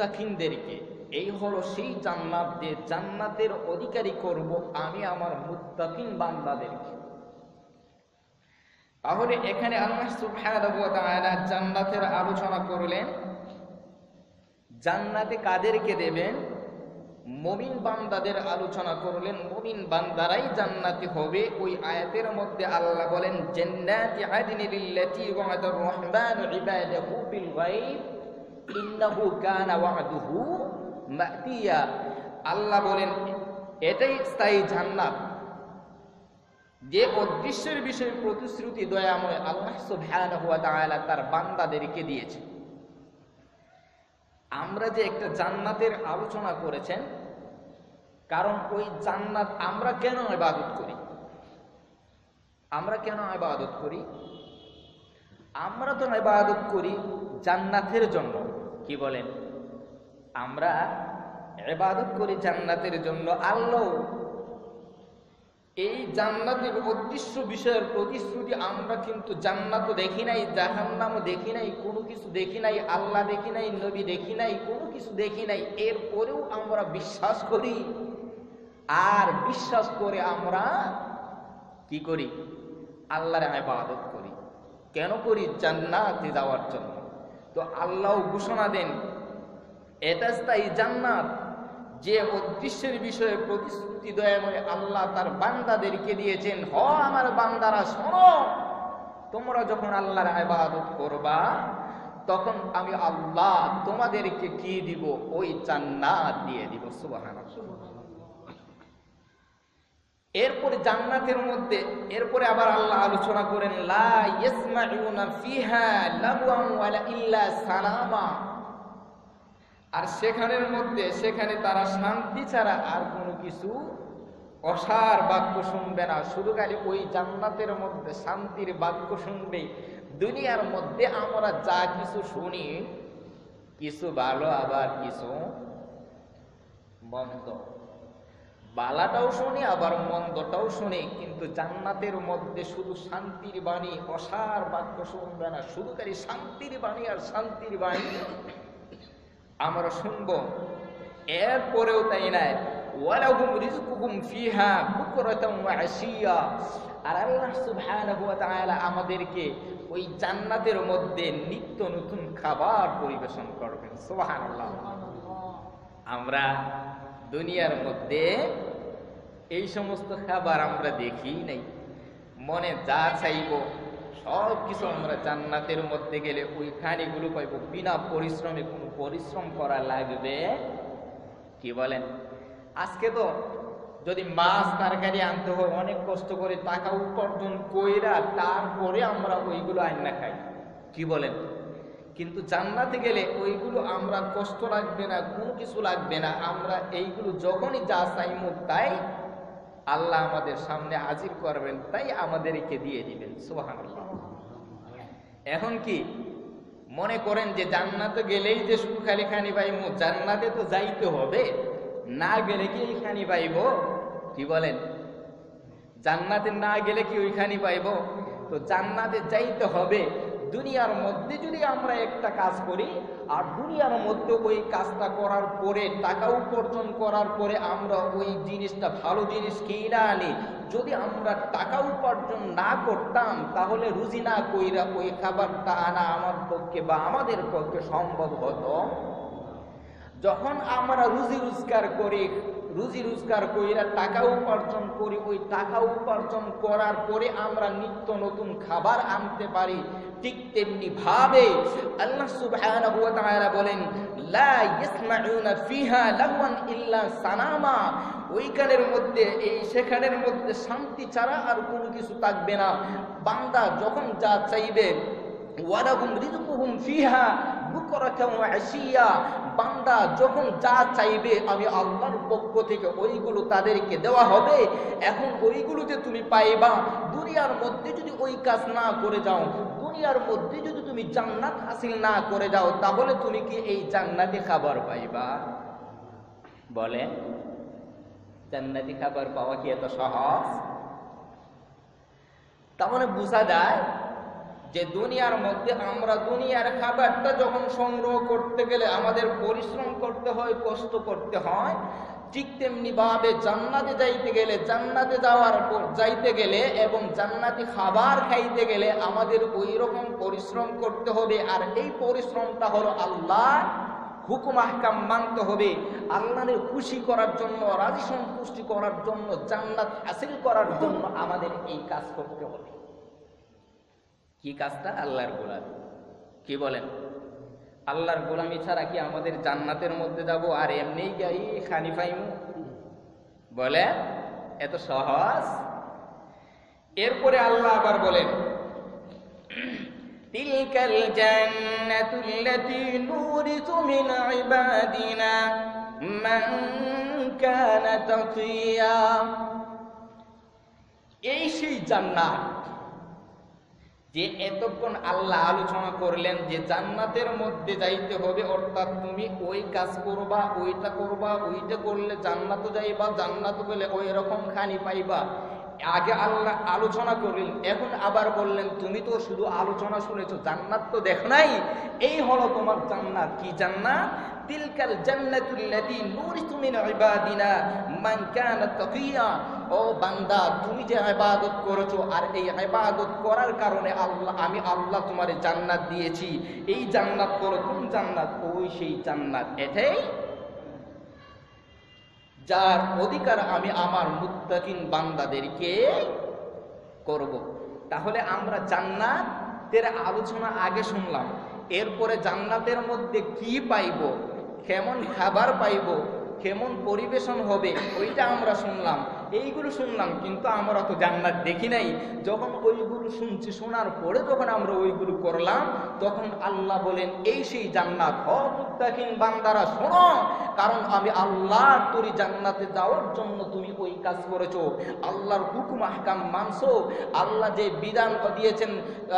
মুত্তাকিনদেরকে। এই হলো সেই জান্নাত, যে জান্নাতের অধিকারী করব আমি আমার মুত্তাকিন বান্দাদেরকে। তাহলে এখানে আল্লাহ সুবহানাহু ওয়া তাআলা জান্নাতের আলোচনা করলেন। জান্নাতে কাদেরকে দেবেন? মুমিন বান্দাদের আলোচনা করলেন। মুমিন বান্দারাই জান্নাতি হবে। ওই আয়াতের মধ্যে আল্লাহ বলেন, জান্নাতি আদনিল লাতী ওয়া'দার রাহমানু ইবাদাহু বিল গায়ব ইন্নাহু কানা ওয়া'দুহু মাতিয়া। আল্লাহ বলেন এটাই স্থায়ী জান্নাত, যে অদৃশ্যের বিষয়ে প্রতিশ্রুতি দয়াময় আল্লাহ সুবহানাহু ওয়া তাআলা তার বান্দাদেরকে দিয়েছে। আমরা যে একটা জান্নাতের আলোচনা করেছেন, কারণ ওই জান্নাত আমরা কেন ইবাদত করি? আমরা কেন ইবাদত করি? আমরা তো ইবাদত করি জান্নাতের জন্য। কি বলেন? আমরা ইবাদত করি জান্নাতের জন্য। আল্লাহ এই জান্নাতের অদৃশ্য বিষয়ের প্রতিশ্রুতি, আমরা কিন্তু জান্নাতও দেখি নাই, জাহান্নামও দেখি নাই, কোনো কিছু দেখি নাই, আল্লাহ দেখি নাই, নবী দেখি নাই, কোনো কিছু দেখি নাই। এরপরেও আমরা বিশ্বাস করি। আর বিশ্বাস করে আমরা কি করি? আল্লাহর ইবাদত করি। কেন করি? জান্নাতে যাওয়ার জন্য। তো আল্লাহ ঘোষণা দেন এটা স্থায়ী জান্নাত, যে অদৃশ্যের বিষয়ে প্রতিশ্রুতি দয়াময় আল্লাহ তার বান্দাদেরকে দিয়েছেন। হ আমার বান্দারা শোনো, তোমরা যখন আল্লাহর ইবাদত করবা তখন আমি আল্লাহ তোমাদেরকে কি দিব? ওই জান্নাত দিয়ে দিব। সুবহানাল্লাহ। এরপরে জান্নাতের মধ্যে এরপরে আবার আল্লাহ আলোচনা করেন, লা ইয়াসমাউনা ফিহা লাগওয়ান ওয়ালা ইল্লা সালামা। আর সেখানে তারা শান্তি ছাড়া আর কোনো কিছু অসার বাক্য শুনবে না। শুধু খালি ওই জান্নাতের মধ্যে শান্তির বাক্য শুনবে। দুনিয়ার মধ্যে আমরা যা কিছু শুনি, কিছু ভালো আবার কিছু মন্দ। বালাটাও শুনি আবার মন্দটাও শুনি, কিন্তু জান্নাতের মধ্যে শুধু শান্তির বাণী, অসার বাক্য শুনবে না। শুধু খালি শান্তির বাণী আর শান্তির বাণী আমরা শুনবো। এরপরেও তাই নাই, ওয়ালাহুম রিজকুহুম ফিহা বুকরাতান ওয়া আশিয়া। আর আল্লাহ সুবহানাহু ওয়া তাআলা আমাদেরকে ওই জান্নাতের মধ্যে নিত্য নতুন খাবার পরিবেশন করবেন। সুবহানাল্লাহ। আমরা দুনিয়ার মধ্যে এই সমস্ত খাবার আমরা দেখি নাই। মনে যা চাইবো সব কিছু আমরা জান্নাতের মধ্যে গেলে ওই খানিগুলো পাইব। বিনা পরিশ্রমে, কোনো পরিশ্রম করা লাগবে? কি বলেন? আজকে তো যদি মাছ তরকারি আনতে হয় অনেক কষ্ট করে টাকা উপার্জন কইরা তারপরে আমরা ওইগুলো আইনা খাই। কি বলেন? কিন্তু জান্নাতে গেলে ওইগুলো আমরা কষ্ট লাগবে না, কোনো কিছু লাগবে না। আমরা এইগুলো যখনই যা চাইমু তাই আল্লাহ আমাদের সামনে হাজির করবেন, তাই আমাদেরকে দিয়ে দিবেন। সুবহানাল্লাহ। এখন কি মনে করেন যে জান্নাতে গেলেই যে শুধু খালি খানি পাইবো? জান্নাতে তো যাইতে হবে, না গেলে কি এইখানি পাইব? কি বলেন? জান্নাতে না গেলে কি ওইখানি পাইব? তো জান্নাতে যাইতে হবে। দুনিয়ার মধ্যে যদি আমরা একটা কাজ করি আর দুনিয়ার মধ্যে ওই কাজটা করার পরে টাকা উপার্জন করার পরে আমরা ওই জিনিসটা, ভালো জিনিস কিনা আনি, যদি আমরা টাকা উপার্জন না করতাম তাহলে রুজি না কইরা ওই খাবারটা আনা আমার পক্ষে বা আমাদের পক্ষে সম্ভব হতো। যখন আমরা রুজি রোজগার কইরা টাকা উপার্জন করি, ওই টাকা উপার্জন করার পরে আমরা নিত্য নতুন খাবার আনতে পারি। ঠিক তেমনি ভাবে আল্লাহ সুবহানাহু ওয়া তাআলা বলেন, লা ইয়াসমাউনা ফিহা লাগওয়ান ইল্লা সালামা। ওইখানের মধ্যে সেখানের মধ্যে শান্তি ছাড়া আর কোনো কিছু থাকবে না। বান্দা যখন যা চাইবে, ওয়ালাহুম রিজকুহুম ফিহা বুকরাতান ওয়া আশিয়া। বান্দা যখন যা চাইবে আমি আল্লাহর পক্ষ থেকে ওইগুলো তাদেরকে দেওয়া হবে। এখন ওইগুলো যে তুমি পাইবা, দুনিয়ার মধ্যে যদি ওই কাজ না করে যাও, দুনিয়ার মধ্যে যদি তুমি জান্নাত হাসিল না করে যাও, তাহলে তুমি কি এই জান্নাতি খাবার পাইবা? বলে জান্নাতি খাবার পাওয়া কি এত সহজ? তার মানে বোঝা যায় যে দুনিয়ার মধ্যে আমরা দুনিয়ার খাবারটা যখন সংগ্রহ করতে গেলে আমাদের পরিশ্রম করতে হয়, কষ্ট করতে হয়, ঠিক তেমনি ভাবে জান্নাতে যাইতে গেলে এবং জান্নাতি খাবার খাইতে গেলে আমাদের ওই রকম পরিশ্রম করতে হবে। আর এই পরিশ্রমটা হলো আল্লাহ হুকুম আহকাম মানতে হবে, আল্লাহর খুশি করার জন্য, রাজি সন্তুষ্টি করার জন্য, জান্নাত হাসিল করার জন্য আমাদের এই কাজ করতে হবে। কি কাজটা? আল্লাহর গোলামি। কি বলেন? আল্লাহর গোলামি ছাড়া কি আমাদের জান্নাতের মধ্যে যাব আর এমনি গাই খানি পাইমু? বলে এত সহজ? এরপরে আল্লাহ আবার বলেন, তিলকাল জান্নাতুল্লাতী নুরিসু মিন ইবাদিনা মান কানা তাকিয়া। এই সেই জান্নাত যে এতক্ষণ আল্লাহ আলোচনা করলেন যে জান্নাতের মধ্যে যাইতে হবে, অর্থাৎ তুমি ওই কাজ করবা, ওইটা করবা, ওইটা করলে জান্নাতও যাইবা, জান্নাত বলে ওই রকম খানি পাইবা। আগে আল্লাহ আলোচনা করলেন, এখন আবার বললেন তুমি তো শুধু আলোচনা শুনেছো, জান্নাত তো দেখো নাই। এই হলো তোমার জান্নাত। কি জান্নাত? তিলকাল জান্নাতুল্লাতী নুরিসু মিন ইবাদিনা মান কানা তাকিয়া। ও বান্দা, তুমি যে ইবাদত করেছো আর এই ইবাদত করার কারণে আমি আল্লাহ তোমারে জান্নাত দিয়েছি। এই জান্নাত করো, কোন জান্নাত? ওই সেই জান্নাত, এটাই যার অধিকার আমি আমার মুত্তাকিন বান্দাদেরকে করব। তাহলে আমরা জান্নাতের আলোচনা আগে শুনলাম, এরপরে জান্নাতের মধ্যে কি পাইব, কেমন খাবার পাইব, কেমন পরিবেশন হবে, ওইটা আমরা শুনলাম। এইগুলো শুনলাম, কিন্তু আমরা তো জান্নাত দেখি নাই। যখন ওইগুলো শুনছি, শোনার পরে যখন আমরা ওইগুলো করলাম, তখন আল্লাহ বলেন এই সেই জান্নাত। ও মুত্তাকিন বান্দারা শোনো, কারণ আমি আল্লাহ তোর জান্নাতে যাওয়ার জন্য তুমি ওই কাজ করেছো, আল্লাহর হুকুম আহকাম মানছো, আল্লাহ যে বিধান দিয়েছেন,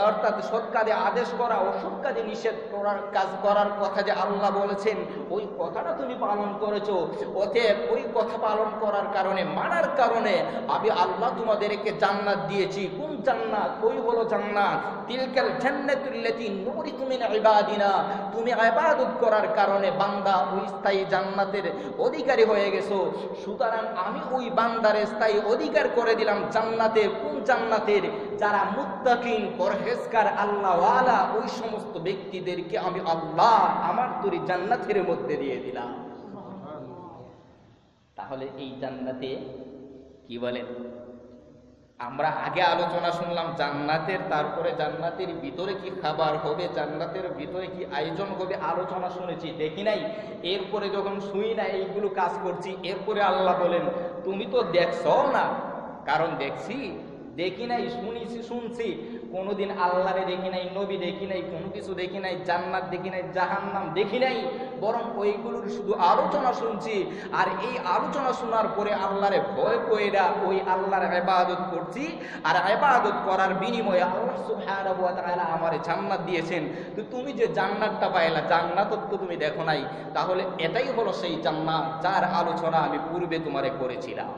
অর্থাৎ সৎ কাজে আদেশ করা, অসৎ কাজে নিষেধ করার কাজ করার কথা যে আল্লাহ বলেছেন, ওই কথাটা তুমি পালন করেছো। অতএব ওই কথা পালন করার কারণে, মানার কারণে আমি আল্লাহ তোমাদেরকে জান্নাত দিয়েছি। কোন জান্নাত? ওই হলো জান্নাত তিলকাল জান্নাতুল্লাতী নুরিসু মিন ইবাদিনা। তুমি ইবাদত করার কারণে বান্দা ওই স্থায়ী জান্নাতের অধিকারী হয়ে গেছো। সুতরাং আমি ওই বান্দার স্থায়ী অধিকার করে দিলাম জান্নাতের। কোন জান্নাতের? যারা মুত্তাকিন, পরহেজগার, আল্লাহওয়ালা, ওই সমস্ত ব্যক্তিদেরকে আমি আল্লাহ আমার তৈরি জান্নাতের মধ্যে দিয়ে দিলাম। তাহলে এই জান্নাতে কি বলেন? আমরা আগে আলোচনা শুনলাম জান্নাতের, তারপরে জান্নাতের ভিতরে কি খাবার হবে, জান্নাতের ভিতরে কি আয়োজন হবে, আলোচনা শুনেছি, দেখি নাই। এরপরে যখন শুই না, এইগুলো কাজ করছি, এরপরে আল্লাহ বলেন তুমি তো দেখছো না। কারণ দেখি নাই, শুনছি, কোনোদিন আল্লাহরে দেখি নাই, নবী দেখি নাই, কোনো কিছু দেখি নাই, জান্নাত দেখি নাই, জাহান্নাম দেখি নাই, বরং ওইগুলোর শুধু আলোচনা শুনছি। আর এই আলোচনা শোনার পরে আল্লাহরে ভয় কইরা ওই আল্লাহর ইবাদত করছি। আর ইবাদত করার বিনিময়ে আল্লাহ সুবহানাহু ওয়া তাআলা আমারে জান্নাত দিয়েছেন। তো তুমি যে জান্নাতটা পাইলা, জান্নাত তো তুমি দেখো নাই। তাহলে এটাই হলো সেই জান্নাত যার আলোচনা আমি পূর্বে তোমারে করেছিলাম।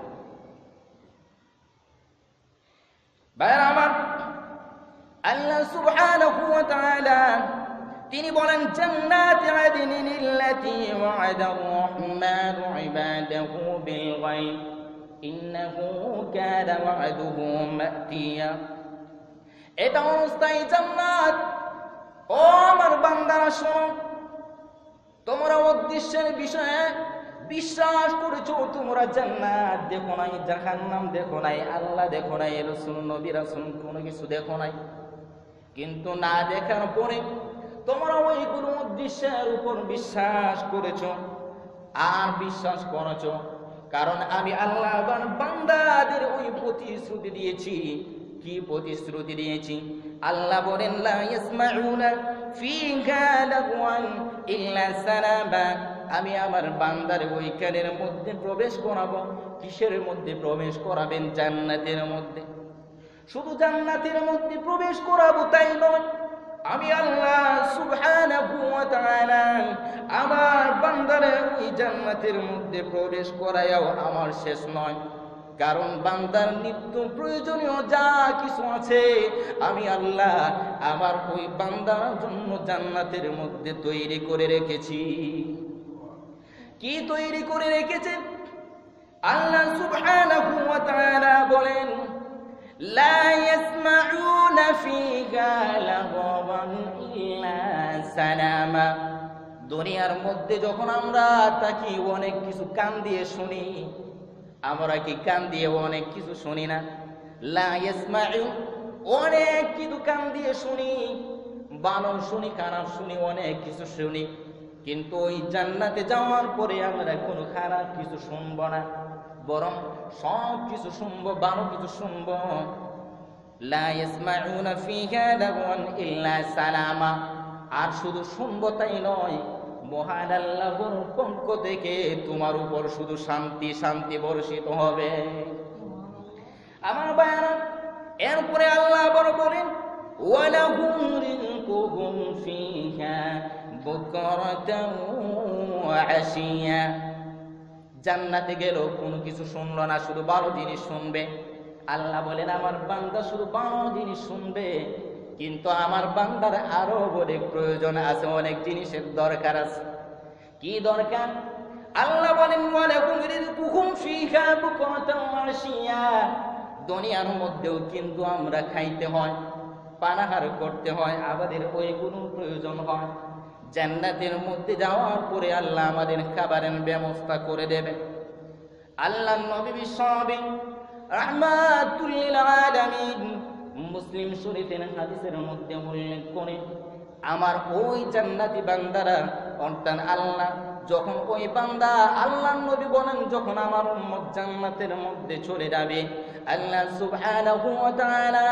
ভাইরা আমার, আল্লাহ সুবহানাহু ওয়া তাআলা তিনি বলেন জান্নাতি আদনিন আল্লাতী ওয়া'দার রাহমানু ইবাদাহু বিল গায়ব ইন্নাহু কানা ওয়া'দুহু মা'তিয়া। এটা অস্থায়ী জান্নাত। ও আমার বান্দারা শোনো, তোমরা উদ্দেশ্যের বিষয়ে বিশ্বাস করেছো, তোমরা জান্নাত দেখো নাই, জাহান্নাম দেখো নাই, আল্লাহ দেখো নাই, রাসূল, নবী, রাসূল কোনো কিছু দেখো নাই। কিন্তু না দেখার পরে তোমরা ওইগুলো উদ্দেশ্যের উপর বিশ্বাস করেছো আর বিশ্বাস করেছো। কারণ আমি আল্লাহ বান্দাদের ওই প্রতিশ্রুতি দিয়েছি। কি প্রতিশ্রুতি দিয়েছি? আল্লাহ বলেন লা ইয়াসমাউনা ফিহা লাগওয়ান ইল্লা সালামা। আমি আমার বান্দার ওইখানের মধ্যে প্রবেশ করাবো। কিসের মধ্যে প্রবেশ করাবেন? জান্নাতের মধ্যে। শুধু জান্নাতের মধ্যে প্রবেশ করাবো তাই নয়, আমি আল্লাহ সুবহানাহু ওয়া তাআলা আমার বান্দারে ওই জান্নাতের মধ্যে প্রবেশ করায়াও আমার শেষ নয়। কারণ বান্দার নিত্য প্রয়োজনীয় যা কিছু আছে আমি আল্লাহ আমার ওই বান্দার জন্য জান্নাতের মধ্যে তৈরি করে রেখেছি। কি তৈরি করে রেখেছেন? আল্লাহ সুবহানাহু ওয়া তাআলা বলেন, লা ইয়াসমাউনা ফিহা লাগাওয়ান ইল্লা সালামা। দুনিয়ার মধ্যে যখন আমরা তাকি অনেক কিছু কান দিয়ে শুনি, আমরা কি কান দিয়ে অনেক কিছু শুনি না? লা ইয়াসমাউ, অনেক কিছু কান দিয়ে শুনি, ভালো শুনি, খারাপ শুনি, অনেক কিছু শুনি, কিন্তু ওই জান্নাতে যাওয়ার পরে আমরা কোনো খারাপ কিছু শুনবো না, বরং সব কিছু শুনবো, ভালো কিছু শুনবো। লা ইয়াসমাউনা ফিহা লাগাওয়ান ইল্লা সালামা। আর শুধু শুনবো তাই নয়, মহান আল্লাহর পক্ষ থেকে তোমার উপর শুধু শান্তি শান্তি বর্ষিত হবে। আমার ভাইরা, এরপরে আল্লাহ আবার বলেন, ওয়ালাহুম রিজকুহুম ফিহা বুকরাতান ওয়া আশিয়া। জান্নাতে গেল কোনো কিছু শুনলো না, শুধু ভালো জিনিস শুনবে। আল্লাহ বলেন, আমার বান্দা শুধু ভালো জিনিস শুনবে, কিন্তু আমার বান্দার আরো অনেক প্রয়োজন আছে, অনেক জিনিসের দরকার আছে। কি দরকার? আল্লাহ বলেন, ওয়ালাকুম রিজকুহুম ফিহা বুকরাতান ওয়া আশিয়া। দুনিয়ার মধ্যেও কিন্তু আমরা খাইতে হয়, পানাহার করতে হয়, আমাদের ওইগুলো প্রয়োজন হয়। জান্নাতের মধ্যে যাওয়ার পরে আল্লাহ আমাদের খাবারের ব্যবস্থা করে দেবে। আল্লাহ নবী বিশ্বনবী রাহমাতুল লিল আলামিন মুসলিম শরীফের হাদিসের মধ্যে উল্লেখ করে, আমার ওই জান্নাতি বান্দারা, অর্থাৎ আল্লাহ যখন ওই বান্দা, আল্লাহ নবী বলেন, যখন আমার উম্মত জান্নাতের মধ্যে চলে যাবে, আল্লাহ সুবহানাহু ওয়া তাআলা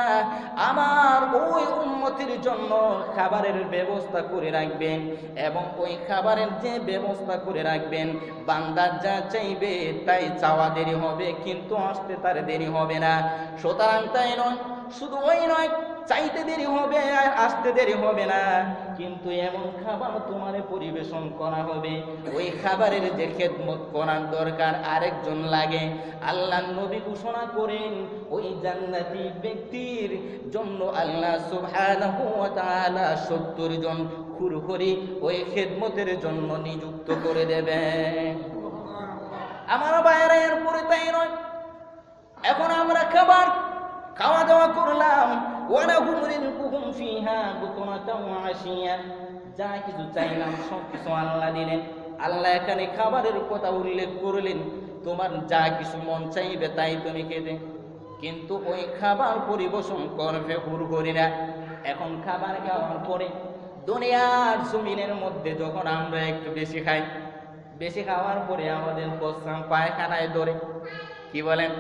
আমার ওই উম্মতের জন্য খাবারের ব্যবস্থা করে রাখবেন, এবং ওই খাবারের যে ব্যবস্থা করে রাখবেন, বান্দা যা চাইবে তাই চাওয়া দেরি হবে, কিন্তু আসতে তার দেরি হবে না। সুতরাং তাই নয়, শুধু ওই নয়, চাইতে দেরি হবে আর আসতে দেরি হবে না, কিন্তু এমন খাবার তোমারে পরিবেশন করা হবে, ওই খাবারের যে খেদমত করার দরকার আরেকজন লাগে। আল্লাহ নবী ঘোষণা করেন, ওই জান্নাতি ব্যক্তির জন্য আল্লাহ সুবহানাহু ওয়া তাআলা 70 জন খুরখুরি ওই খেদমতের জন্য নিযুক্ত করে দেবে। আমার ভাইয়েরা, এরপরে তাই নয়, এখন আমরা খাওয়া দাওয়া করলাম, ওয়ালাহুম রিজকুহুম ফিহা বুকরাতান ওয়া আশিয়া। যা কিছু চাইলাম সব কিছু আল্লাহ দিলেন। আল্লাহ এখানে খাবারের কথা উল্লেখ করলেন, তোমার যা কিছু মন চাইবে তাই তুমি খেতে, কিন্তু ওই খাবার পরিবেশন করবে হুড়গড়িরা। এখন খাবার খাওয়ার পরে দুনিয়ার জমিনের মধ্যে যখন আমরা একটু বেশি খাই, বেশি খাওয়ার পরে আমাদের প্রস্রাব পায়খানায় ধরে, কি বলেন?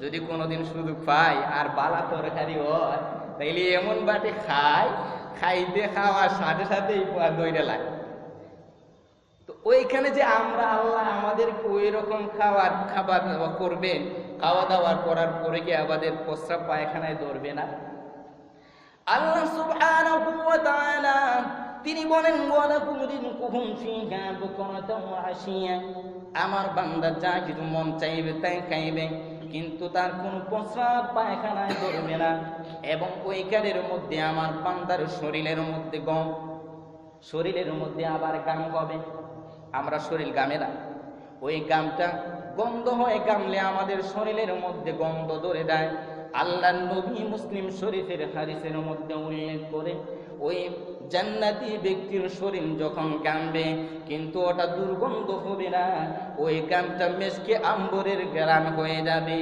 যদি কোনোদিন সুযোগ পাই আর বালা তরকারি হয়, তাইলে এমন বাটে খাইতে খাওয়ার সাথে সাথেই দইটা লাগে। তো ওইখানে যে আমরা, আল্লাহ আমাদেরকে ওই রকম খাবার করবেন, খাওয়া দাওয়া করার পরে কি আমাদের প্রস্রাব পায়খানায় ধরবে না? আল্লাহ সুবহানাহু ওয়া তাআলা তিনি বলেন, ওয়ালাকুম রিজকুহুম ফিহা বুকরাতান ওয়া আশিয়া। আমার বান্দা যা কিছু মন চাইবে তাই খাইবে, কিন্তু তার কোনো প্রস্রাব পায়খানায় ধরবে না। এবং ওই কালের মধ্যে আমার বান্দার শরীরের মধ্যে আবার গাম হবে। আমরা শরীর গামে না, ওই গামটা গন্ধ হয়ে গামলে আমাদের শরীরের মধ্যে গন্ধ ধরে দেয়। আল্লাহ নবী মুসলিম শরীফের হাদিসের মধ্যে উল্লেখ করে, ওই জান্নাতি ব্যক্তির শরীর যখন গামবে, কিন্তু ওটা দুর্গন্ধ হবে না, ওই গামটা মেশকে আম্বরের গ্রাম হয়ে যাবে।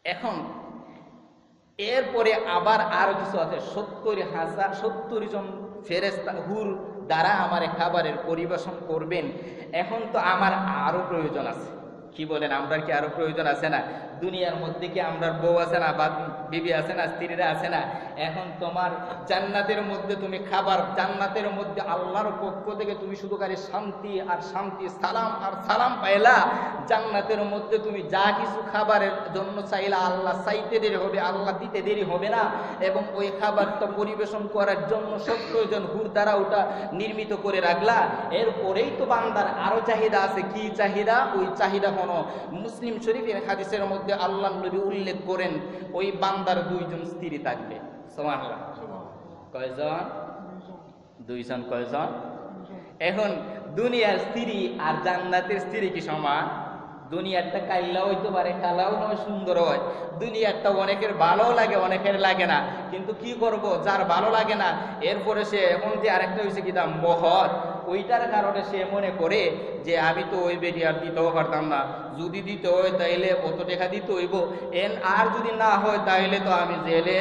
এখন এরপরে আবার আরো কিছু আছে, 70 জন ফেরেশতা হুর দ্বারা আমার খাবারের পরিবেশন করবেন। এখন তো আমার আরো প্রয়োজন আছে, কি বলেন? আমরা কি আরো প্রয়োজন আছে না? দুনিয়ার মধ্যে কি আমরা বউ আছে না, বা বিবি আছে না, স্ত্রীরা আছে না? এখন তোমার জান্নাতের মধ্যে তুমি খাবার, জান্নাতের মধ্যে আল্লাহর পক্ষ থেকে তুমি শুধু খালি শান্তি আর শান্তি, সালাম আর সালাম পাইলা। জান্নাতের মধ্যে তুমি যা কিছু খাবারের জন্য চাইলা, আল্লাহ চাইতে দেরি হবে, আল্লাহ দিতে দেরি হবে না। এবং ওই খাবারটা পরিবেশন করার জন্য 70 জন হুর দ্বারা ওটা নির্মিত করে রাখলা। এরপরেই তো বান্দার আরো চাহিদা আছে। কি চাহিদা? ওই চাহিদা হলো মুসলিম শরীফের হাদিসের মধ্যে আল্লাহ নবী উল্লেখ করেন, ওই বান্দার 2 জন স্ত্রী থাকবে। সুবহানাল্লাহ। কয়জন? 2 জন। কয়জন? এখন দুনিয়ার স্ত্রী আর জান্নাতের স্ত্রী কি সমান? দুনিয়ারটা কাইলা হইতে পারে, কালাও হয়, সুন্দর হয়। দুনিয়ারটা অনেকের ভালো লাগে, অনেকের লাগে না। কিন্তু কি করব, যার ভালো লাগে না, এরপরে সে এখন যে আরেকটা হয়েছে কি দাম মহৎ, ওইটার কারণে সে মনে করে যে আমি তো ওই বেটি আর দিতেও পারতাম না, যদি দিতে হয় তাইলে অত টাকা দিতে হইব, আর যদি না হয় তাইলে তো আমি জেলে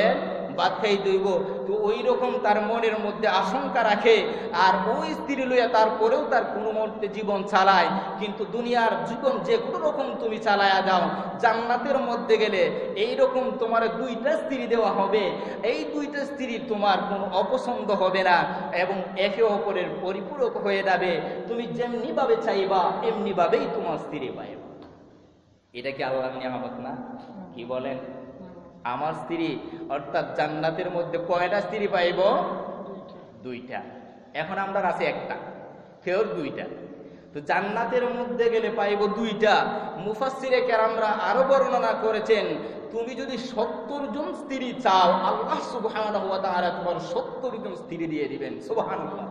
বাদ খাই দইব। তো ওই রকম তার মনের মধ্যে আশঙ্কা রাখে, আর ওই স্ত্রী লইয়া তারপরেও তার কোনো মুহূর্তে জীবন চালায়। কিন্তু দুনিয়ার জীবন যে কোনো রকম তুমি চালায়া যাও, জান্নাতের মধ্যে গেলে এই রকম তোমার 2টা স্ত্রী দেওয়া হবে। এই 2টা স্ত্রী তোমার কোনো অপছন্দ হবে না এবং একে অপরের পরিপূরক হয়ে যাবে। তুমি যেমনি ভাবে চাইবা এমনি ভাবেই তোমার স্ত্রী পাইবা। এটা কি আল্লাহর নিয়ামত না? কি বলেন? আমার স্ত্রী অর্থাৎ জান্নাতের মধ্যে কয়টা স্ত্রী পাইব? 2টা। এখন আমরা আছে একটা, কেউ 2টা। তো জান্নাতের মধ্যে গেলে পাইব 2টা। মুফাসসিরে কেরামরা আরো বর্ণনা করেছেন, তুমি যদি 70 জন স্ত্রী চাও, আল্লাহ সুবহানাহু ওয়া তাআলা তোমার 70 জন স্ত্রী দিয়ে দিবেন। সুবহানাল্লাহ।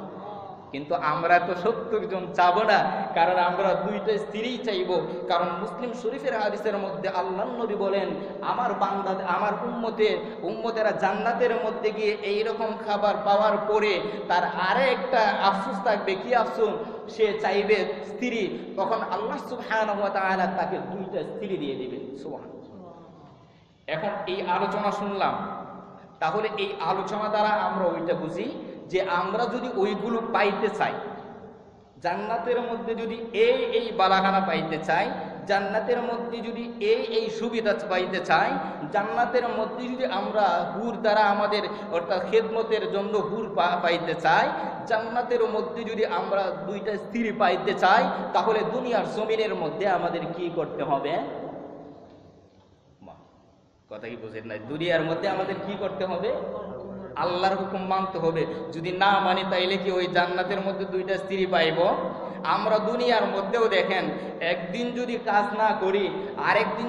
কিন্তু আমরা তো 70 জন চাবো না, কারণ আমরা 2টা স্ত্রী চাইবো। কারণ মুসলিম শরীফের হাদিসের মধ্যে আল্লাহর নবী বলেন, আমার বান্দা, আমার উম্মতেরা জান্নাতের মধ্যে গিয়ে এইরকম খাবার পাওয়ার পরে তার আরেকটা আফসোস থাকবে। কি আফসোস? সে চাইবে স্ত্রী, তখন আল্লাহ সুবহানাহু ওয়া তাআলা তাকে 2টা স্ত্রী দিয়ে দিবেন। সুবহানাল্লাহ। এখন এই আলোচনা শুনলাম, তাহলে এই আলোচনা দ্বারা আমরা ওইটা বুঝি যে আমরা যদি ওইগুলো পাইতে চাই, জান্নাতের মধ্যে যদি এই বালাখানা পাইতে চাই, জান্নাতের মধ্যে যদি এই সুবিধা পাইতে চাই, জান্নাতের মধ্যে যদি আমরা হুর দ্বারা আমাদের অর্থাৎ খেদমতের জন্য হুর পাইতে চাই, জান্নাতের মধ্যে যদি আমরা 2টা স্ত্রী পাইতে চাই, তাহলে দুনিয়ার জমিনের মধ্যে আমাদের কি করতে হবে? কথা কি বুঝেন নাই? দুনিয়ার মধ্যে আমাদের কি করতে হবে? আল্লাহর হুকুম মানতে হবে। যদি না মানি তাইলে কি ওই জান্নাতের মধ্যে 2টা স্ত্রী পাইব? আমরা দুনিয়ার মধ্যেও দেখেন, একদিন যদি কাজ না করি, আরেকদিন